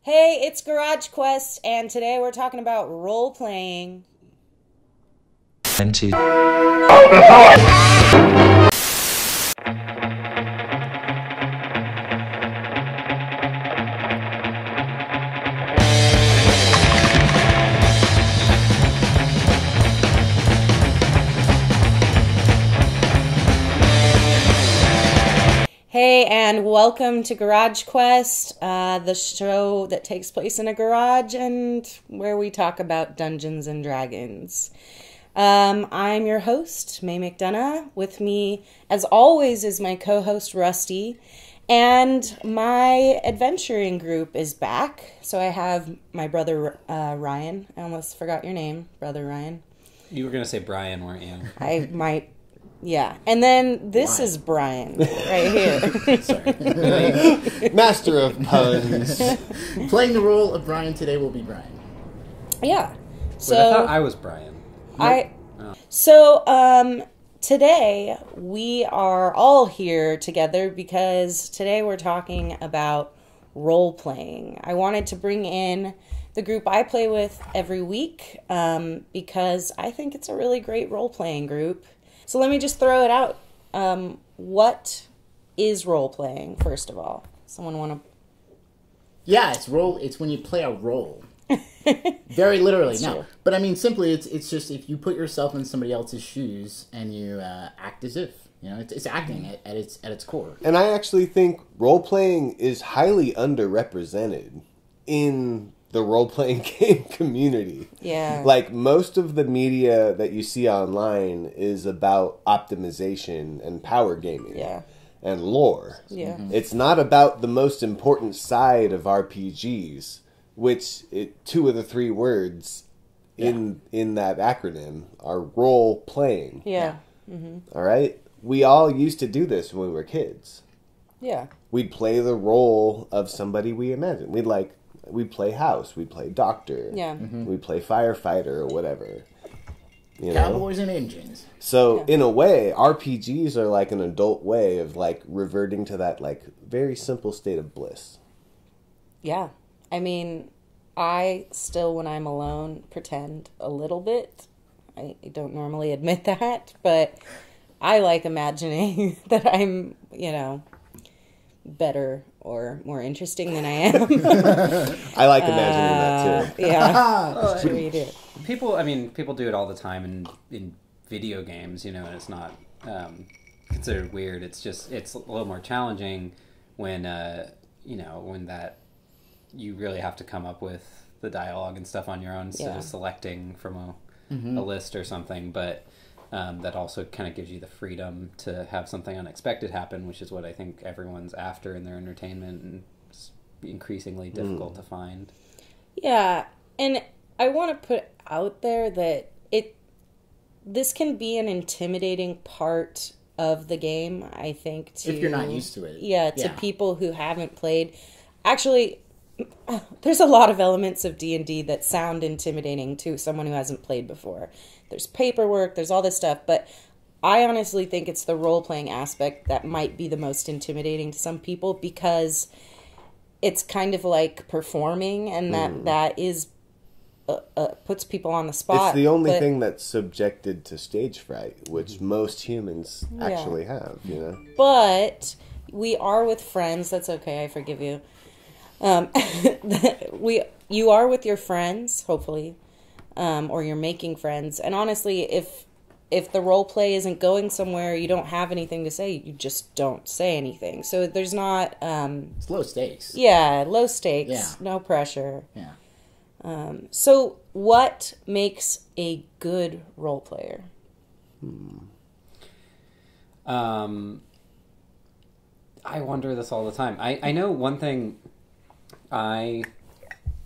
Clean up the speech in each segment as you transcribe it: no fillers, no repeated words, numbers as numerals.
Hey, it's Garage Quest, and today we're talking about role-playing. And two. Hey, and welcome to Garage Quest, the show that takes place in a garage and where we talk about Dungeons and Dragons. I'm your host, May McDonough. With me, as always, is my co-host, Rusty. And my adventuring group is back. So I have my brother, Ryan. I almost forgot your name, Brother Ryan. You were going to say Brian, weren't you? I might... Yeah, and then this is Brian, right here. Sorry. Master of puns. Playing the role of Brian today will be Brian. Yeah. So Wait, I thought I was Brian. Today we are all here together because today we're talking about role-playing. I wanted to bring in the group I play with every week because I think it's a really great role-playing group. So let me just throw it out. What is role-playing, first of all? Someone want to... Yeah, it's when you play a role. Very literally. That's No, true. but I mean, simply, it's just if you put yourself in somebody else's shoes and you act as if. You know, it's acting at its core. And I actually think role-playing is highly underrepresented in the role-playing game community. Yeah. Like, most of the media that you see online is about optimization and power gaming. Yeah. And lore. Yeah. It's not about the most important side of RPGs, which two of the three words in that acronym are role-playing. Yeah. All right? We all used to do this when we were kids. Yeah. We'd play the role of somebody we imagined. We'd play house, we'd play doctor, Yeah. we'd play firefighter or whatever. You know? Cowboys and engines. So, in a way, RPGs are like an adult way of, like, reverting to that, like, very simple state of bliss. Yeah. I mean, I still, when I'm alone, pretend a little bit. I don't normally admit that, but I like imagining that I'm, better or more interesting than I am. I like imagining that, too. Yeah. Sure you do. People do it all the time in video games, and it's not considered weird. It's a little more challenging when that you really have to come up with the dialogue and stuff on your own instead of selecting from a list or something. But that also kind of gives you the freedom to have something unexpected happen, which is what I think everyone's after in their entertainment, and it's increasingly difficult to find. Yeah, and I want to put out there that this can be an intimidating part of the game, I think, If you're not used to it. Yeah, to people who haven't played. Actually, there's a lot of elements of D&D that sound intimidating to someone who hasn't played before. There's paperwork, there's all this stuff, but I honestly think it's the role-playing aspect that might be the most intimidating to some people because it's kind of like performing, and that is puts people on the spot. It's the only thing that's subjected to stage fright, which most humans actually have, But we are with friends. That's okay. I forgive you. You are with your friends, hopefully, or you're making friends. And honestly, if the role play isn't going somewhere, you don't have anything to say. You just don't say anything. So there's not. It's low stakes. Yeah, low stakes. Yeah. No pressure. Yeah. So what makes a good role player? I wonder this all the time. I know one thing I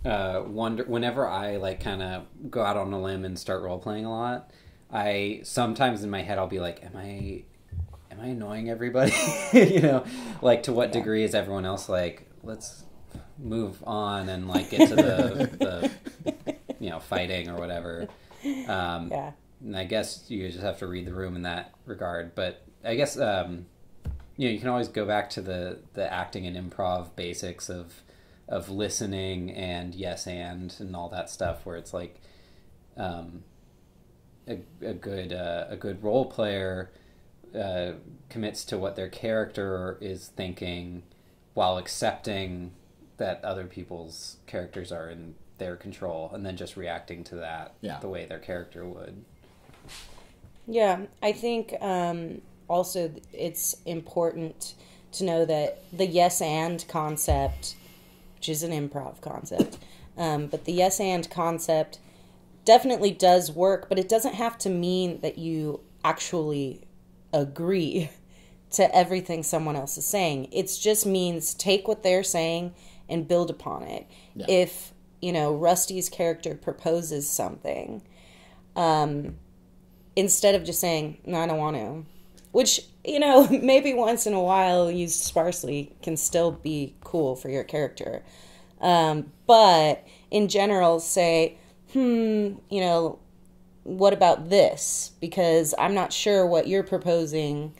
wonder whenever I kind of go out on a limb and start role playing a lot. I sometimes in my head I'll be like, am I annoying everybody? To what degree is everyone else like, let's move on and get to the fighting or whatever. Yeah. And I guess you just have to read the room in that regard. But I guess you can always go back to the acting and improv basics of listening and yes and all that stuff, where it's like a good role player commits to what their character is thinking while accepting that other people's characters are in their control, and then just reacting to that the way their character would. Yeah, I think also it's important to know that the yes and concept, which is an improv concept, but the yes and concept definitely does work, but it doesn't have to mean that you actually agree to everything someone else is saying. It just means take what they're saying and build upon it. Yeah. If, Rusty's character proposes something, instead of just saying, no, I don't want to, which, maybe once in a while used sparsely can still be cool for your character. But in general, say, what about this? Because I'm not sure what you're proposing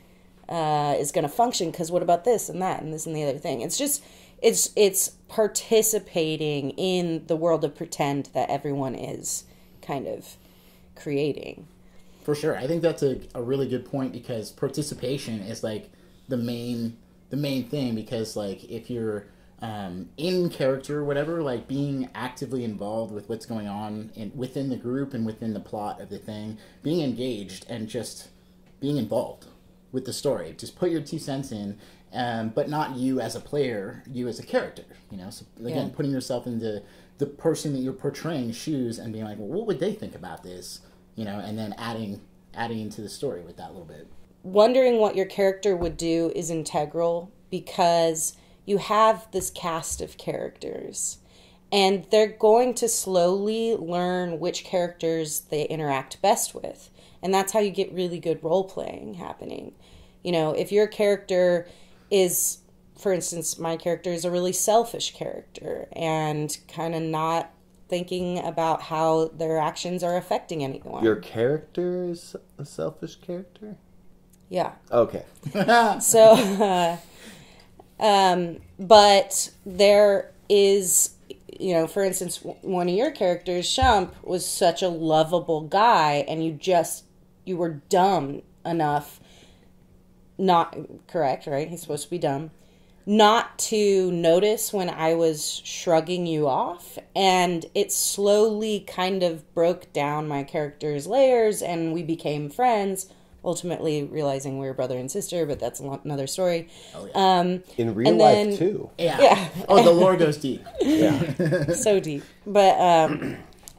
is going to function, because what about this and that and this and the other thing? It's just, it's participating in the world of pretend that everyone is kind of creating. For sure. I think that's a really good point, because participation is like the main thing, because like if you're in character or whatever, like being actively involved with what's going on within the group and within the plot of the thing, being engaged and just being involved with the story. Just put your 2 cents in, but not you as a player, you as a character, So again, putting yourself into the person that you're portraying shoes and being like, well, what would they think about this? And then adding into the story with that little bit. Wondering what your character would do is integral, because you have this cast of characters, and they're going to slowly learn which characters they interact best with. And that's how you get really good role-playing happening. If your character is, for instance, my character is a really selfish character and kind of not thinking about how their actions are affecting anyone. Your character is a selfish character? Yeah. Okay. So, but there is, for instance, one of your characters, Shump, was such a lovable guy, and you were dumb enough, not correct, right? He's supposed to be dumb, not to notice when I was shrugging you off, and it slowly kind of broke down my character's layers, and we became friends, ultimately realizing we were brother and sister, but that's another story. Oh, yeah. In real life, too. Yeah. Oh, the lore goes deep. Yeah. So deep. But,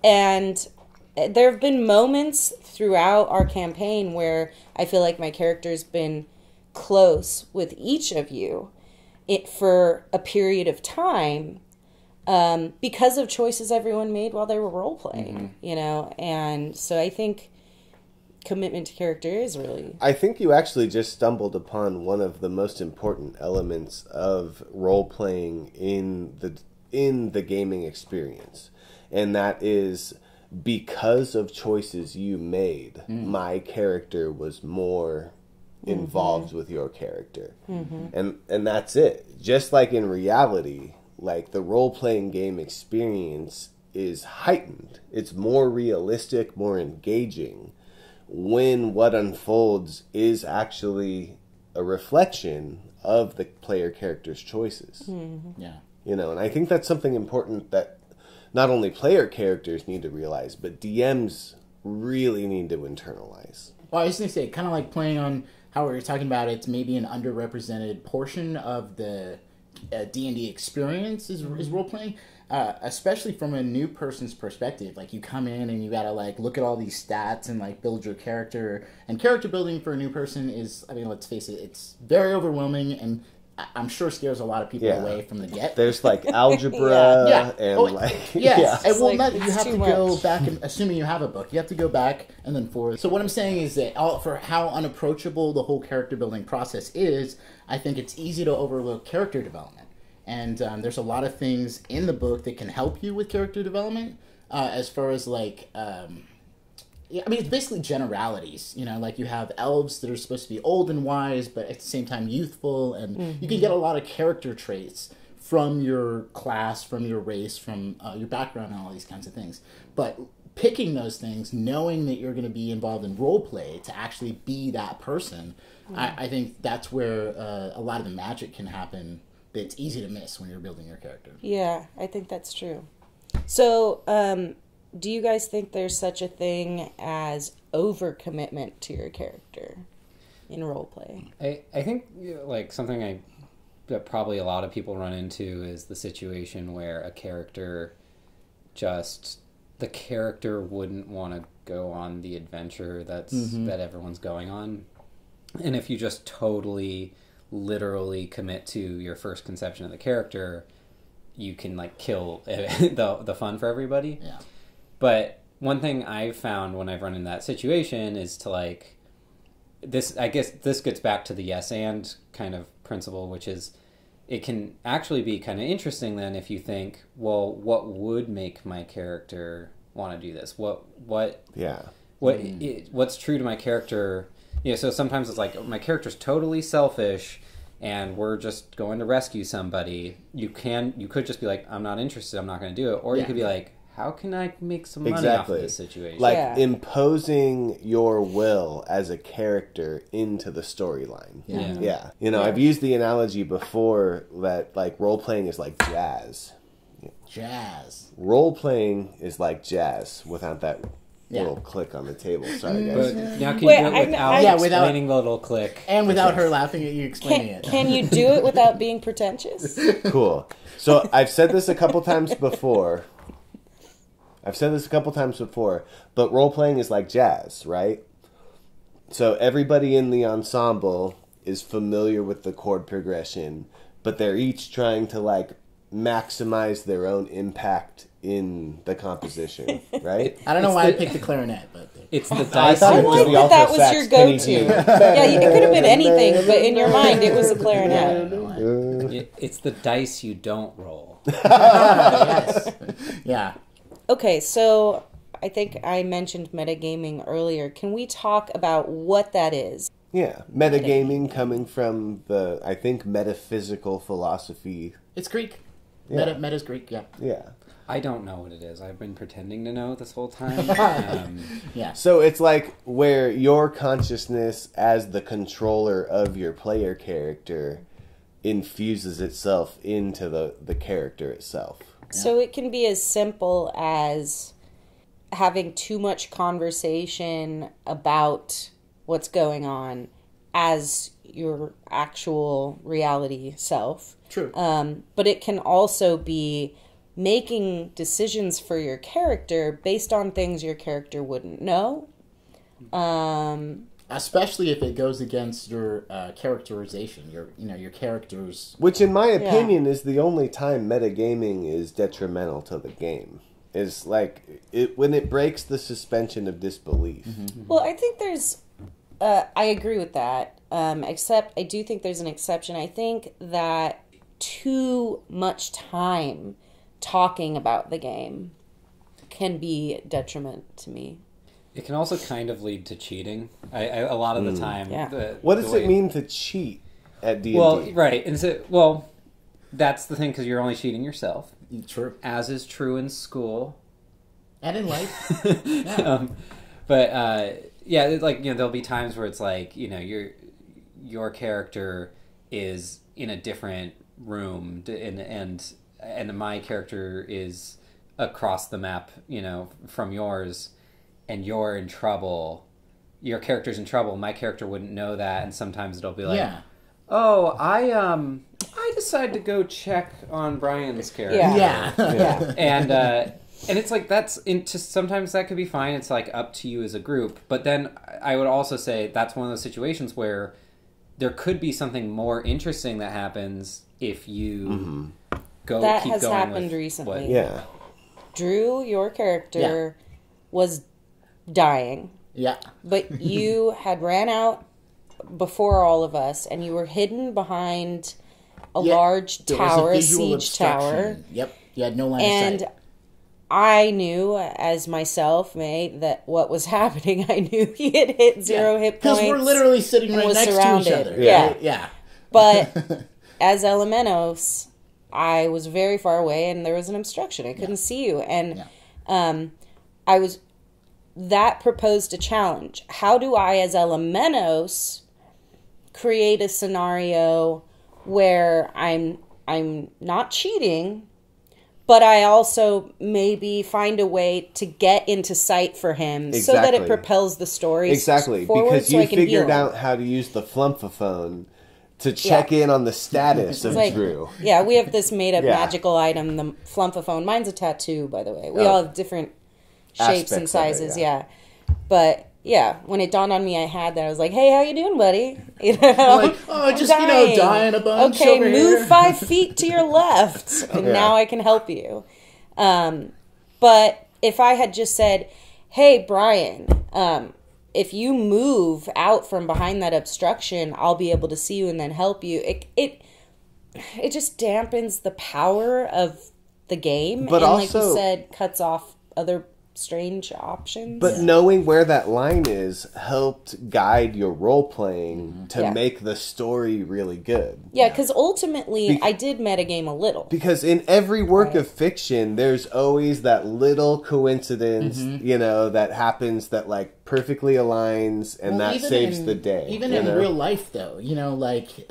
and there have been moments throughout our campaign where I feel like my character's been close with each of you for a period of time, because of choices everyone made while they were role-playing, and so I think commitment to character is really... I think you actually just stumbled upon one of the most important elements of role-playing in the gaming experience, and that is, because of choices you made, my character was more involved with your character. And that's it. Just like in reality, like the role-playing game experience is heightened. It's more realistic, more engaging when what unfolds is actually a reflection of the player character's choices. Yeah. And I think that's something important that not only player characters need to realize, but DMs really need to internalize. Well, I was going to say, kind of like playing on how we were talking about it's maybe an underrepresented portion of the D&D experience is role-playing, especially from a new person's perspective. Like, you come in and you got to, like, look at all these stats and, like, build your character. And character building for a new person is, I mean, let's face it, it's very overwhelming, and I'm sure scares a lot of people away from the get. There's like algebra and Yes. And well, like, you have to go back, and assuming you have a book, you have to go back and then forth. So what I'm saying is that for how unapproachable the whole character building process is, I think it's easy to overlook character development. And there's a lot of things in the book that can help you with character development, as far as like... I mean, it's basically generalities, like you have elves that are supposed to be old and wise, but at the same time youthful, and you can get a lot of character traits from your class, from your race, from your background, and all these kinds of things. But picking those things, knowing that you're going to be involved in role play to actually be that person, I think that's where a lot of the magic can happen. It's easy to miss when you're building your character. Yeah, I think that's true. So, do you guys think there's such a thing as overcommitment to your character in roleplay? I think like something that probably a lot of people run into is the situation where a character the character wouldn't want to go on the adventure that everyone's going on. And if you just totally, literally commit to your first conception of the character, you can like kill the fun for everybody. Yeah. But one thing I've found when I've run in that situation is to like this. I guess this gets back to the yes and kind of principle, which is it can actually be kind of interesting then if you think, well, what would make my character want to do this? What's true to my character? Yeah, so sometimes it's like my character's totally selfish and we're just going to rescue somebody. You could just be like, I'm not interested, I'm not going to do it. Or you could be like, how can I make some money off of this situation? Like imposing your will as a character into the storyline. Yeah. You know, I've used the analogy before that like role-playing is like jazz. Jazz. Role-playing is like jazz without that little click on the table. Sorry, guys. But now can you do it without explaining the little click? And without her laughing at you explaining it. Can you do it without being pretentious? Cool. So I've said this a couple times before. But role-playing is like jazz, right? So everybody in the ensemble is familiar with the chord progression, but they're each trying to like maximize their own impact in the composition, right? I don't know why I picked the clarinet, but it's the dice. I like that was your go-to. Yeah, it could have been anything, but in your mind it was a clarinet. It's the dice you don't roll. Yes. Yeah. Okay, so I think I mentioned metagaming earlier. Can we talk about what that is? Yeah, metagaming coming from the, I think, metaphysical philosophy. It's Greek. Yeah. Meta's Greek, yeah. Yeah. I don't know what it is. I've been pretending to know this whole time. Yeah. So it's like where your consciousness as the controller of your player character infuses itself into the character itself. So it can be as simple as having too much conversation about what's going on as your actual reality self. True. But it can also be making decisions for your character based on things your character wouldn't know. Especially if it goes against your characterization, your character's... Which, in my opinion, is the only time metagaming is detrimental to the game. Is like when it breaks the suspension of disbelief. Mm-hmm. Well, I think there's... I agree with that. Except I do think there's an exception. I think that too much time talking about the game can be detriment to me. It can also kind of lead to cheating. A lot of the time. Yeah. What does it mean to cheat at D&D? Well, right. And that's the thing, because you're only cheating yourself. True. As is true in school. And in life. Yeah. There'll be times where it's like, your character is in a different room, and my character is across the map, from yours, and you're in trouble. Your character's in trouble. My character wouldn't know that, and sometimes it'll be like, "Oh, I decided to go check on Brian's character." Yeah. And it's like sometimes that could be fine. It's like up to you as a group. But then I would also say that's one of those situations where there could be something more interesting that happens if you go. That keep has going happened with recently. Yeah. Drew, your character, was dying. Yeah. But you had ran out before all of us, and you were hidden behind a large tower, a siege tower. Yep. You had no line of sight. And I knew, as myself, May, that what was happening. I knew he had hit 0 hit points. Because we're literally sitting right next to each other. Yeah. Yeah. But as Elementos, I was very far away and there was an obstruction. I couldn't see you. And that proposed a challenge. How do I, as Elementos, create a scenario where I'm not cheating, but I also maybe find a way to get into sight for him so that it propels the story forward, because so you I can figured heal out how to use the flumpaphone to check in on the status of Drew. Yeah, we have this made-up magical item, the flumpaphone. Mine's a tattoo, by the way. We all have different shapes and sizes, But yeah, when it dawned on me I had that, I was like, "Hey, how you doing, buddy?" You know, dying a bunch. Okay, over move here. 5 feet to your left, and now I can help you. But if I had just said, "Hey, Brian, if you move out from behind that obstruction, I'll be able to see you and then help you," it just dampens the power of the game, but and also, like you said, cuts off other strange options. But knowing where that line is helped guide your role playing to make the story really good. Yeah, because ultimately I did metagame a little. Because in every work of fiction, there's always that little coincidence, you know, that happens that like perfectly aligns and that saves the day. Even in real life, though, you know, like, you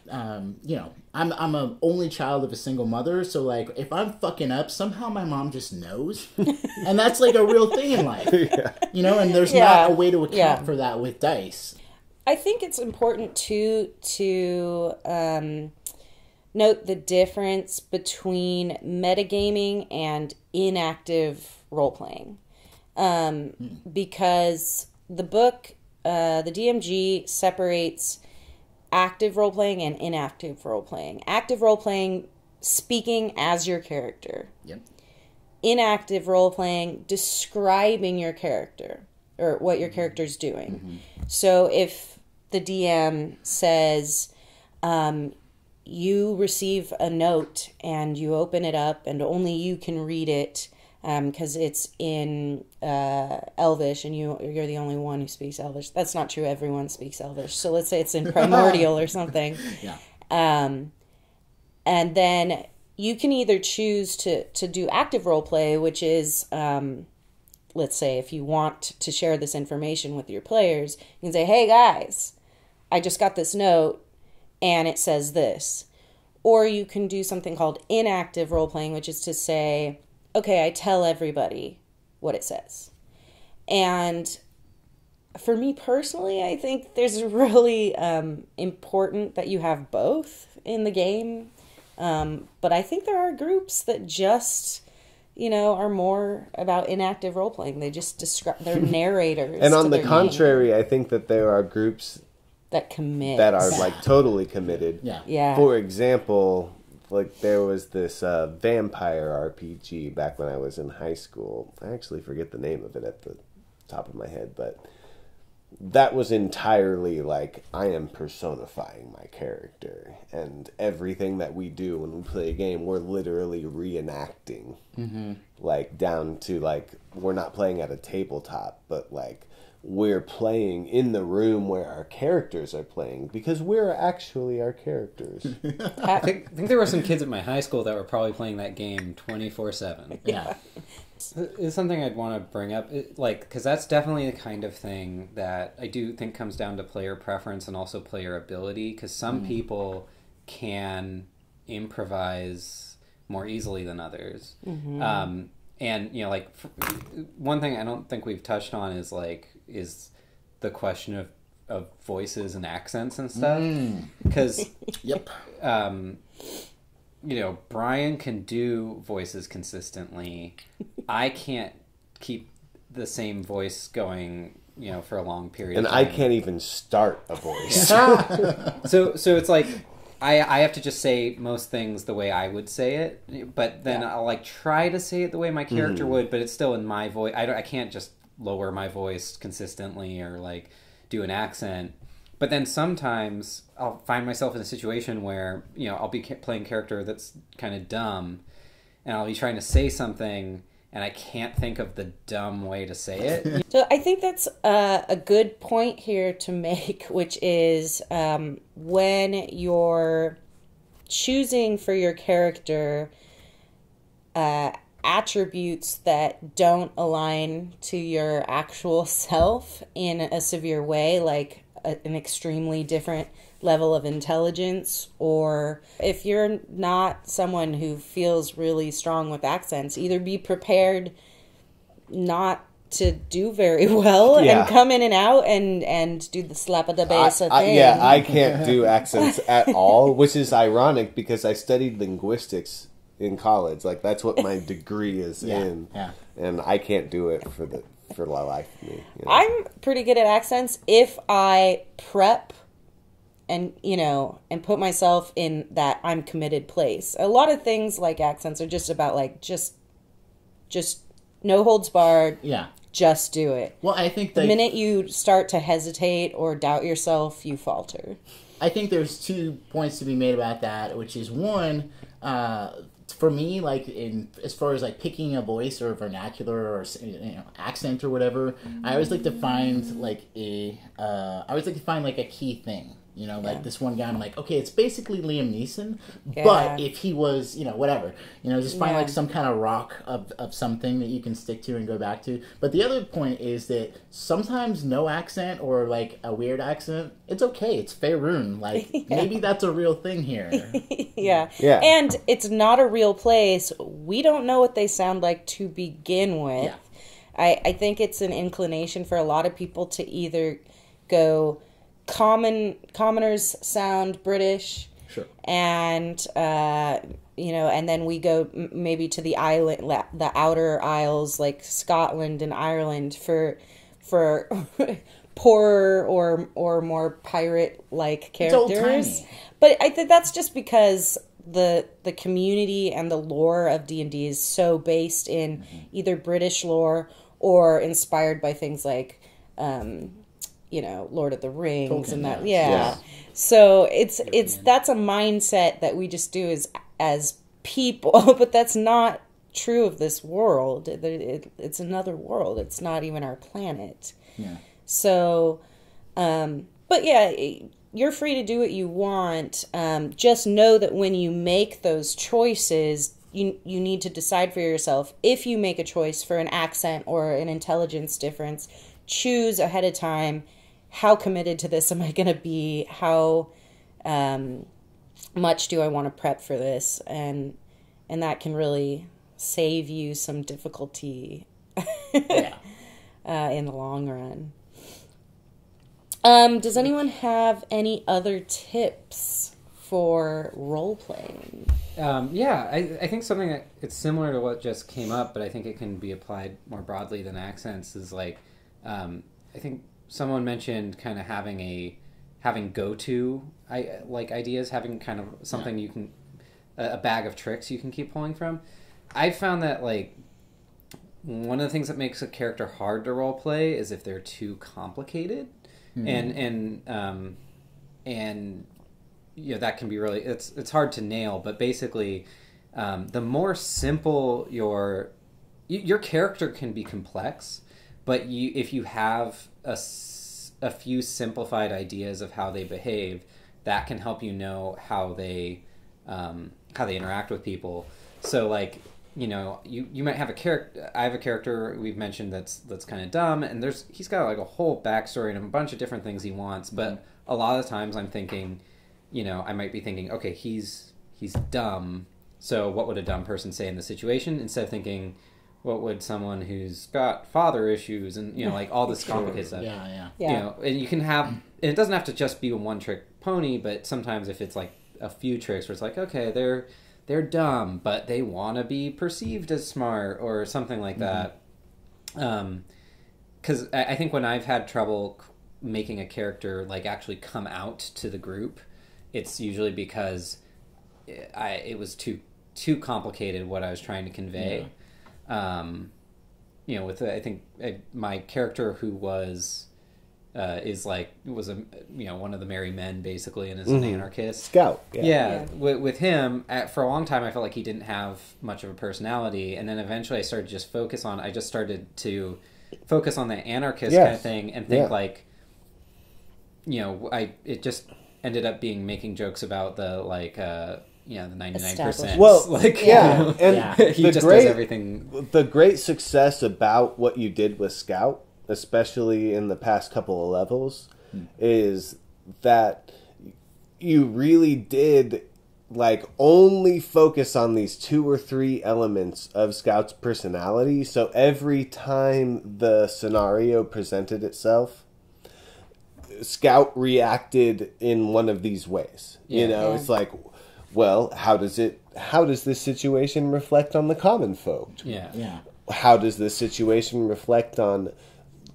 know, I'm an only child of a single mother, so like if I'm fucking up, somehow my mom just knows, and that's like a real thing in life, you know. And there's not a way to account for that with dice. I think it's important to note the difference between metagaming and inactive role playing, because the book, the DMG separates active role-playing and inactive role-playing. Active role-playing, speaking as your character. Yep. Inactive role-playing, describing your character, or what your character's doing. So if the DM says, you receive a note, and you open it up, and only you can read it, because it's in Elvish, and you're the only one who speaks Elvish. That's not true. Everyone speaks Elvish. So let's say it's in Primordial or something. And then you can either choose to do active role play, which is, let's say, if you want to share this information with your players, you can say, "Hey guys, I just got this note, and it says this." Or you can do something called inactive role playing, which is to say, okay, I tell everybody what it says. And for me personally, I think there's really important that you have both in the game. But I think there are groups that just, you know, are more about inactive role playing. They just describe, they're narrators. And on the contrary, I think that there are groups that commit, that are like totally committed. Yeah. For example, like there was this vampire RPG back when I was in high school. I actually forget the name of it at the top of my head, but that was entirely like I am personifying my character, and everything that we do when we play a game, we're literally reenacting. Like down to like we're not playing at a tabletop, but like we're playing in the room where our characters are playing, because we're actually our characters. I think there were some kids at my high school that were probably playing that game 24/7. Yeah. It's something I'd want to bring up, because that's definitely the kind of thing that I do think comes down to player preference and also player ability, because some people can improvise more easily than others. And, you know, like, one thing I don't think we've touched on is the question of voices and accents and stuff. Because, Yep. you know, Brian can do voices consistently. I can't keep the same voice going, you know, for a long period And of time. I can't even start a voice. So it's like I have to just say most things the way I would say it, but then I'll like try to say it the way my character would, but it's still in my voice. I can't just lower my voice consistently or like do an accent. But then sometimes I'll find myself in a situation where, you know, I'll be playing a character that's kind of dumb, and I'll be trying to say something, and I can't think of the dumb way to say it. So I think that's a good point here to make, which is when you're choosing for your character attributes that don't align to your actual self in a severe way, like an extremely different level of intelligence, or if you're not someone who feels really strong with accents, either be prepared not to do very well and come in and out and do the slap of the bass thing. I can't do accents at all, which is ironic because I studied linguistics in college. Like, that's what my degree is in. Yeah. And I can't do it for the life of me. You know? I'm pretty good at accents if I prep and, and put myself in that I'm committed place. A lot of things like accents are just about, like, just no holds barred. Yeah. Just do it. Well, I think the minute you start to hesitate or doubt yourself, you falter. I think there's 2 points to be made about that, which is one, for me, like as far as like picking a voice or a vernacular or accent or whatever, I always like to find like a key thing. Like this one guy, I'm like, okay, it's basically Liam Neeson, but if he was, whatever, just find like some kind of rock of something that you can stick to and go back to. But the other point is that sometimes no accent or like a weird accent, it's okay. It's Faerun. Like maybe that's a real thing here. Yeah. And it's not a real place. We don't know what they sound like to begin with. Yeah. I think it's an inclination for a lot of people to either go commoners sound British, sure, and and then we go maybe to the island, the outer isles like Scotland and Ireland for poorer or more pirate like characters. But I think that's just because the community and the lore of D&D is so based in either British lore or inspired by things like Lord of the Rings Tolkien, and that, So it's that's a mindset that we just do as people, but that's not true of this world. It's another world. It's not even our planet. Yeah. So, but yeah, you're free to do what you want. Just know that when you make those choices, you need to decide for yourself. If you make a choice for an accent or an intelligence difference, choose ahead of time. How committed to this am I going to be? How much do I want to prep for this? And that can really save you some difficulty in the long run. Does anyone have any other tips for role-playing? I think something that it's similar to what just came up, but I think it can be applied more broadly than accents is like, I think someone mentioned kind of having go-to ideas, having kind of something you can, a bag of tricks you can keep pulling from. I've found that like one of the things that makes a character hard to role play is if they're too complicated, and that can be really it's hard to nail. But basically, the more simple your character can be complex. But if you have a few simplified ideas of how they behave, that can help you know how they interact with people. So like, you might have a character. I have a character we've mentioned that's kind of dumb, and he's got like a whole backstory and a bunch of different things he wants. But a lot of times I'm thinking, I might be thinking, okay, he's dumb. So what would a dumb person say in the situation? Instead of thinking, what would someone who's got father issues and like all this complicated stuff. Yeah. And you can have, and it doesn't have to just be a one-trick pony, but sometimes if it's like a few tricks where it's like, okay, they're dumb, but they want to be perceived as smart or something like that. Because I think when I've had trouble making a character like actually come out to the group, it's usually because it was too complicated what I was trying to convey. I think my character who was one of the merry men basically, and is an anarchist scout. With him for a long time I felt like he didn't have much of a personality, and then eventually I started to focus on the anarchist kind of thing and think like, it just ended up being making jokes about the the 99%. Established. Well, like yeah, and Yeah. he just does everything. The great success about what you did with Scout, especially in the past couple of levels, is that you really did like only focus on these 2 or 3 elements of Scout's personality. So every time the scenario presented itself, Scout reacted in one of these ways. You know, it's like, well, how does this situation reflect on the common folk? Yeah. How does this situation reflect on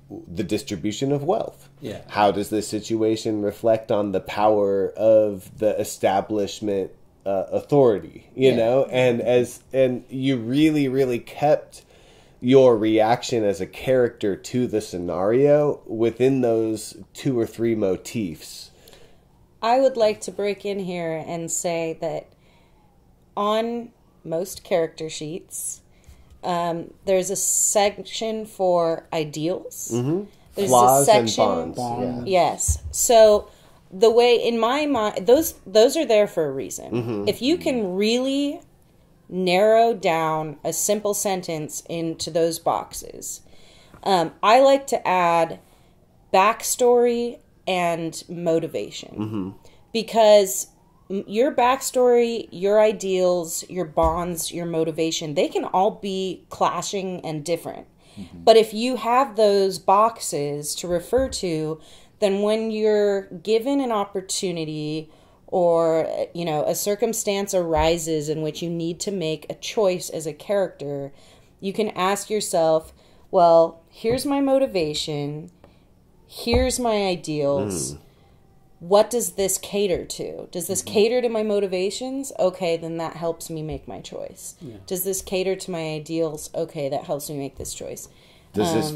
the distribution of wealth? Yeah. How does this situation reflect on the power of the establishment authority? You know, and you really kept your reaction as a character to the scenario within those 2 or 3 motifs. I would like to break in here and say that on most character sheets, there's a section for ideals. There's Flaws a section, and bonds. Yes. So the way in my mind, those are there for a reason. If you can really narrow down a simple sentence into those boxes, I like to add backstory and motivation, because your backstory, your ideals, your bonds, your motivation, they can all be clashing and different. But if you have those boxes to refer to, then when you're given an opportunity or, you know, a circumstance arises in which you need to make a choice as a character, you can ask yourself, well, here's my motivation, here's my ideals. What does this cater to? Does this cater to my motivations? Okay, then that helps me make my choice. Does this cater to my ideals? Okay, that helps me make this choice. Does this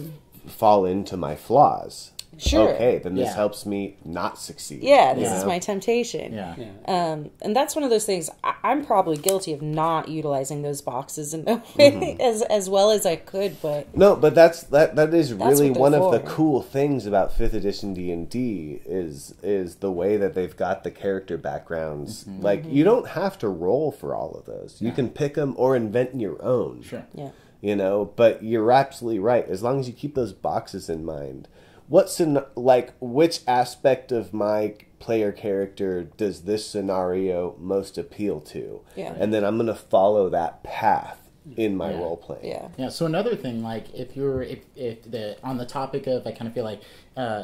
fall into my flaws? Sure. Okay, then this Yeah. helps me not succeed. Yeah, this You is know? my temptation. Yeah. And that's one of those things I'm probably guilty of not utilizing those boxes in a way as well as I could, but No, but that is really what they're one of the for. cool things about 5th edition D&D is the way that they've got the character backgrounds. Like, you don't have to roll for all of those. You can pick them or invent your own. Sure. yeah. You know, but you're absolutely right. As long as you keep those boxes in mind, which aspect of my player character does this scenario most appeal to? Yeah. And then I'm going to follow that path in my role playing. Yeah. Yeah. So another thing, like if on the topic of, I kind of feel like,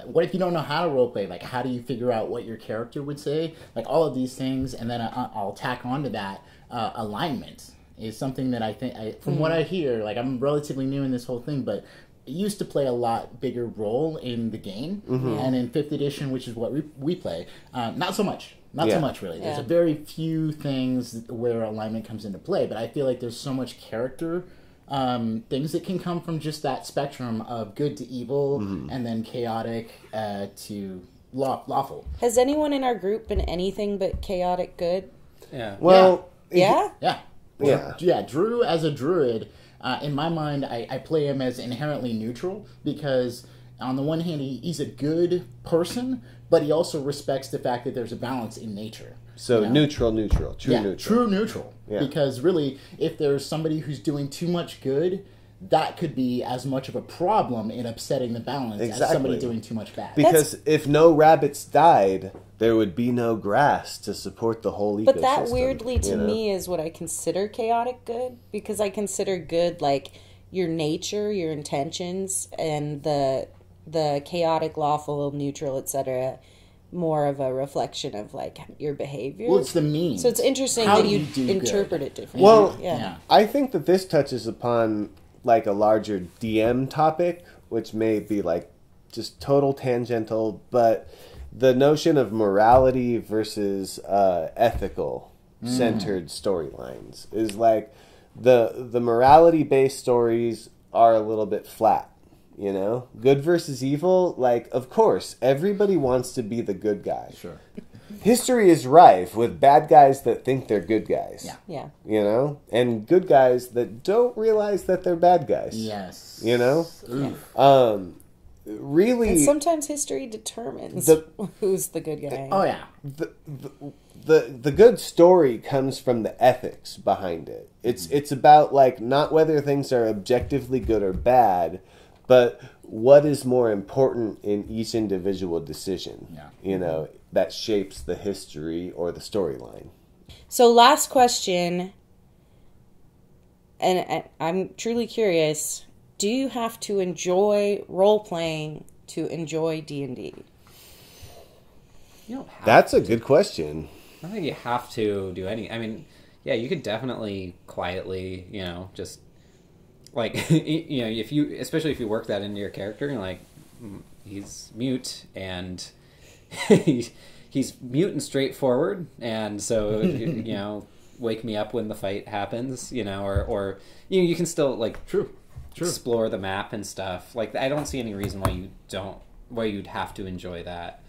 what if you don't know how to role play? Like, how do you figure out what your character would say? Like all of these things, and then I'll tack onto that alignment is something that I think, from what I hear, like I'm relatively new in this whole thing, but it used to play a lot bigger role in the game, and in 5th edition, which is what we play, not so much. Not so much, really. There's a very few things where alignment comes into play, but I feel like there's so much character things that can come from just that spectrum of good to evil, and then chaotic to lawful. Has anyone in our group been anything but chaotic good? Yeah. Well, Yeah? Yeah. Drew, as a druid, in my mind, I play him as inherently neutral because, on the one hand, he's a good person, but he also respects the fact that there's a balance in nature. so you know? neutral, neutral. True neutral. Yeah. Because really, if there's somebody who's doing too much good, that could be as much of a problem in upsetting the balance as somebody Exactly. doing too much bad. Because if no rabbits died, there would be no grass to support the whole ecosystem. But that weirdly to you know? me is what I consider chaotic good, because I consider good like your nature, your intentions, and the chaotic, lawful, neutral, etc. more of a reflection of like your behavior. Well, it's the means. So it's interesting How that do you do interpret good? it differently. Well, Yeah. I think that this touches upon like a larger DM topic, which may be like just total tangential, but the notion of morality versus ethical centered storylines is like the morality based stories are a little bit flat. You know, good versus evil. Like, of course, everybody wants to be the good guy. Sure. History is rife with bad guys that think they're good guys. Yeah. Yeah. You know, and good guys that don't realize that they're bad guys. Yes. You know, Oof. really, And sometimes history determines who's the good guy. Oh yeah. the good story comes from the ethics behind it. It's about like not whether things are objectively good or bad, but what is more important in each individual decision. Yeah. You know, that shapes the history or the storyline. So last question, and I'm truly curious, do you have to enjoy role-playing to enjoy D&D? You don't have That's a good question. I don't think you have to do any. I mean, yeah, you could definitely quietly, just like, if you, especially if you work that into your character, you're like, he's mute and he's mute and straightforward, and so wake me up when the fight happens, or you can still like True. explore the map and stuff. Like, I don't see any reason why you'd have to enjoy that.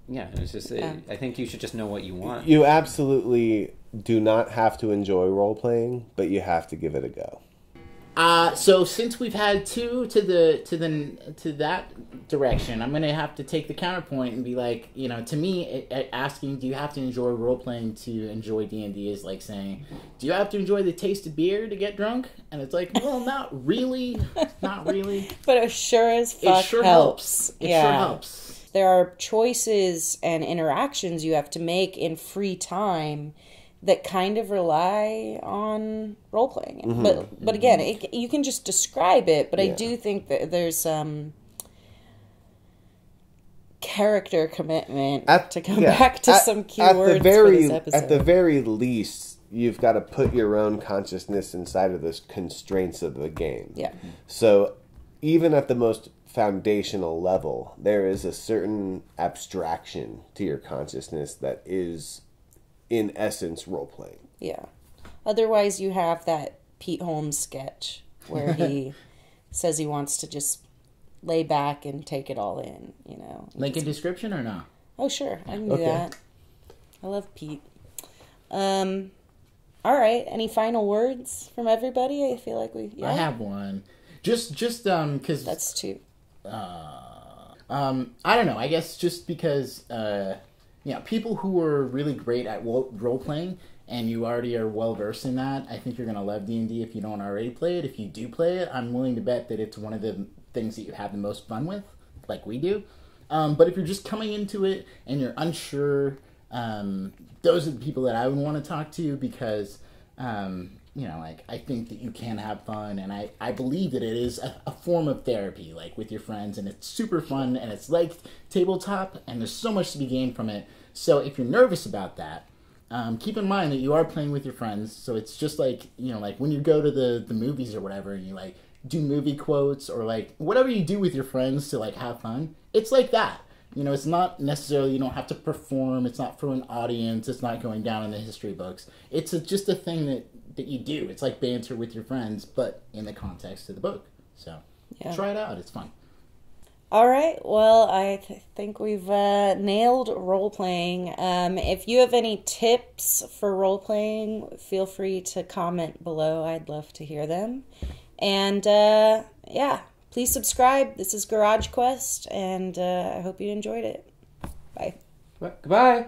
Yeah, it's just. I think you should just know what you want. You absolutely do not have to enjoy role playing, but you have to give it a go. So since we've had two to that direction, I'm gonna have to take the counterpoint and be like, to me, asking, do you have to enjoy role playing to enjoy D&D is like saying, do you have to enjoy the taste of beer to get drunk? And it's like, well, not really, not really. But it sure as fuck helps. It sure helps. There are choices and interactions you have to make in free time that kind of rely on role playing. Mm-hmm. But again, you can just describe it. But I do think that there's character commitment to come back to some keywords for this episode. At the very least, you've got to put your own consciousness inside of those constraints of the game. Yeah. So even at the most foundational level, there is a certain abstraction to your consciousness that is, in essence, role-playing. Yeah. Otherwise, you have that Pete Holmes sketch where he says he wants to just lay back and take it all in, Link in description or no? Oh, sure. I can do that. I love Pete. All right. Any final words from everybody? I feel like I have one. Just because... That's two. I don't know. I guess just because... people who are really great at role-playing, and you already are well-versed in that, I think you're going to love D&D if you don't already play it. If you do play it, I'm willing to bet that it's one of the things that you have the most fun with, like we do. But if you're just coming into it and you're unsure, those are the people that I would want to talk to because, I think that you can have fun, and I believe that it is a form of therapy, like with your friends, and it's super fun, and it's like tabletop, and there's so much to be gained from it. So if you're nervous about that, keep in mind that you are playing with your friends, so it's just like, like when you go to the movies or whatever, and you like do movie quotes, or like whatever you do with your friends to like have fun, it's like that. It's not necessarily, you don't have to perform, it's not for an audience, it's not going down in the history books. It's just a thing that you do. It's like banter with your friends, but in the context of the book. So try it out. It's fun. All right. Well, I think we've nailed role-playing. If you have any tips for role-playing, feel free to comment below. I'd love to hear them. And, please subscribe. This is Garage Quest, and I hope you enjoyed it. Bye. Goodbye.